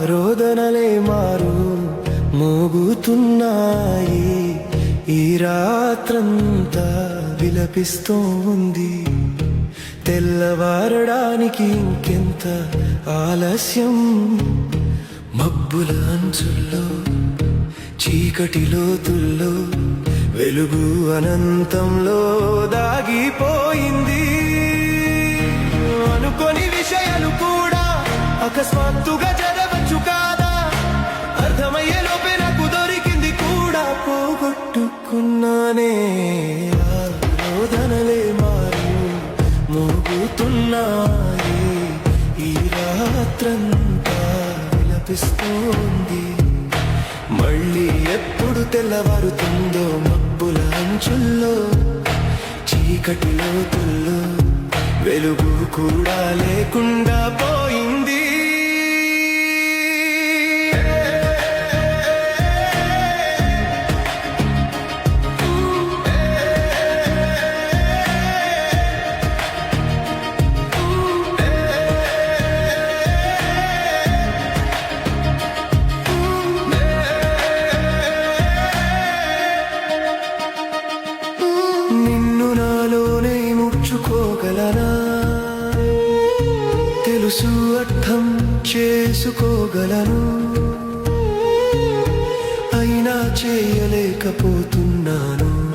రోదనలే మారు మోగుతున్నాయి. ఈ రాత్రంతా విలపిస్తోంది. తెల్లవారడానికి ఇంకెంత ఆలస్యం. మబ్బుల అంచుల్లో చీకటి లోతుల్లో వెలుగు అనంతంలో దాగిపోయింది. అనుకోని విషయాలు కూడా అకస్మాత్తుగా జరగవచ్చు కాదా? అర్థమయ్యే లోపే నాకు దొరికింది కూడా. పోగొట్టుకున్నానే రోదనలే మారు మోగుతున్నాయి. ఈ రాత్రంతా విలపిస్తోంది. మళ్ళీ ఎప్పుడు తెల్లవారుతుందో మబ్బుల అంచుల్లో చీకటి లోతుల్లో వెలుగు కూడా లేకుండా పోయింది. నిన్ను నాలోనే ముచ్చుకోగలనా? తెలుసు అర్థం చేసుకోగలను. అయినా చేయలేకపోతున్నాను.